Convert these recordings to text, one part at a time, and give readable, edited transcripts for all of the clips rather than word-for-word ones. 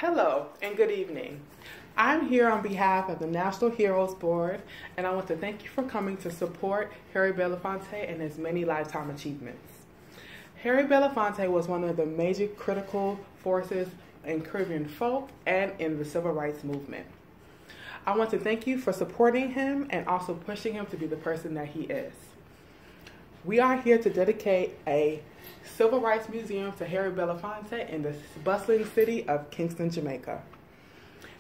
Hello and good evening. I'm here on behalf of the National Heroes Board, and I want to thank you for coming to support Harry Belafonte and his many lifetime achievements. Harry Belafonte was one of the major critical forces in Caribbean folk and in the civil rights movement. I want to thank you for supporting him and also pushing him to be the person that he is. We are here to dedicate a Civil Rights Museum to Harry Belafonte in the bustling city of Kingston, Jamaica.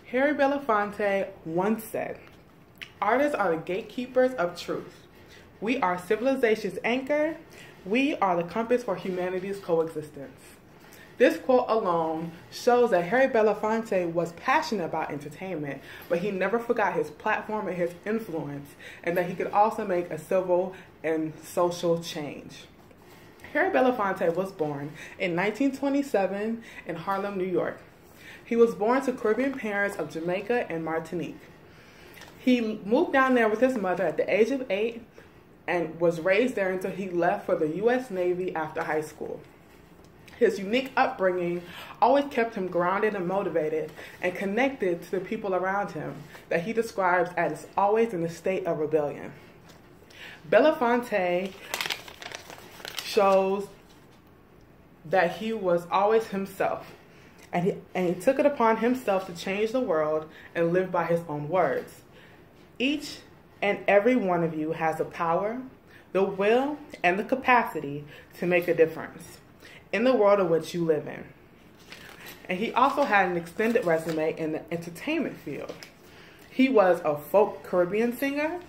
Harry Belafonte once said, "Artists are the gatekeepers of truth. We are civilization's anchor. We are the compass for humanity's coexistence." This quote alone shows that Harry Belafonte was passionate about entertainment, but he never forgot his platform and his influence, and that he could also make a civil and social change. Harry Belafonte was born in 1927 in Harlem, New York. He was born to Caribbean parents of Jamaica and Martinique. He moved down there with his mother at the age of 8 and was raised there until he left for the U.S. Navy after high school. His unique upbringing always kept him grounded and motivated and connected to the people around him that he describes as always in a state of rebellion. Belafonte shows that he was always himself, and he took it upon himself to change the world and live by his own words. Each and every one of you has the power, the will, and the capacity to make a difference in the world in which you live in. And he also had an extended resume in the entertainment field. He was a folk Caribbean singer,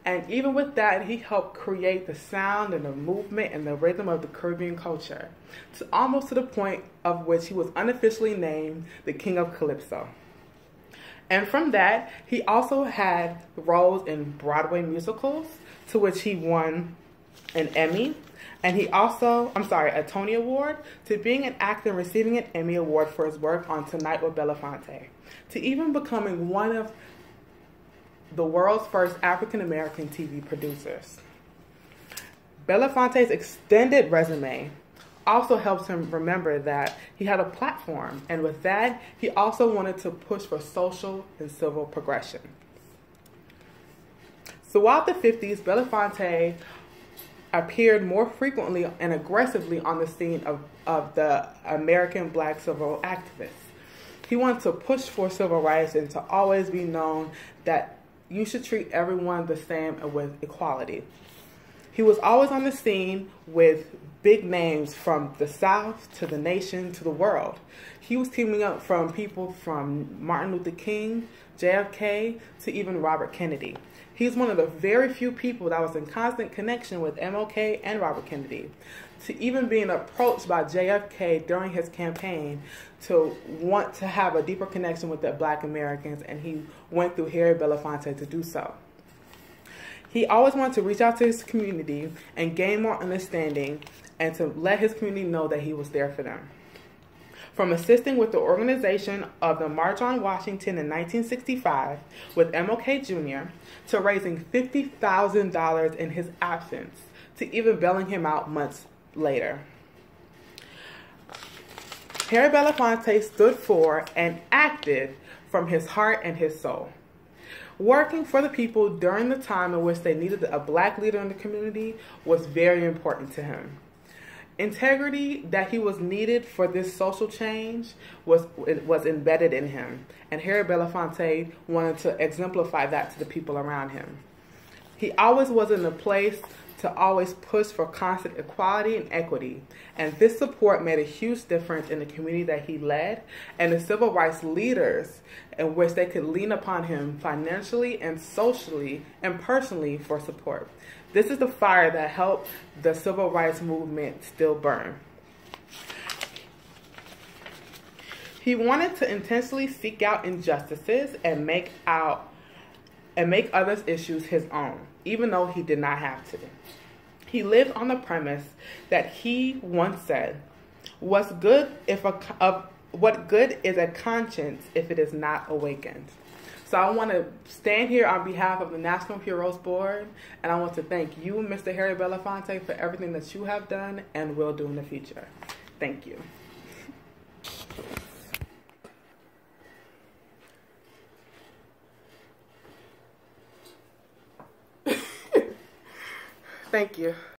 and even with that, he helped create the sound and the movement and the rhythm of the Caribbean culture, almost to the point of which he was unofficially named the King of Calypso. And from that, he also had roles in Broadway musicals, to which he won an Emmy, and a Tony Award, to being an actor and receiving an Emmy Award for his work on Tonight with Belafonte, to even becoming one of the world's first African-American TV producers. Belafonte's extended resume also helps him remember that he had a platform, and with that, he also wanted to push for social and civil progression. Throughout the 50s, Belafonte appeared more frequently and aggressively on the scene of the American black civil activists. He wanted to push for civil rights and to always be known that you should treat everyone the same and with equality. He was always on the scene with big names from the South to the nation to the world. He was teaming up from people from Martin Luther King, JFK, to even Robert Kennedy. He's one of the very few people that was in constant connection with MLK and Robert Kennedy, to even being approached by JFK during his campaign to want to have a deeper connection with the Black Americans, and he went through Harry Belafonte to do so. He always wanted to reach out to his community and gain more understanding and to let his community know that he was there for them. From assisting with the organization of the March on Washington in 1965 with MLK Jr., to raising $50,000 in his absence, to even bailing him out months later. Harry Belafonte stood for and acted from his heart and his soul. Working for the people during the time in which they needed a black leader in the community was very important to him. Integrity that he was needed for this social change was embedded in him, and Harry Belafonte wanted to exemplify that to the people around him. He always was in a place to always push for constant equality and equity, and this support made a huge difference in the community that he led and the civil rights leaders in which they could lean upon him financially and socially and personally for support. This is the fire that helped the civil rights movement still burn. He wanted to intentionally seek out injustices and make others' issues his own, even though he did not have to. He lived on the premise that he once said, what good is a conscience if it is not awakened? So I want to stand here on behalf of the National Heroes Board, and I want to thank you, Mr. Harry Belafonte, for everything that you have done and will do in the future. Thank you. Thank you.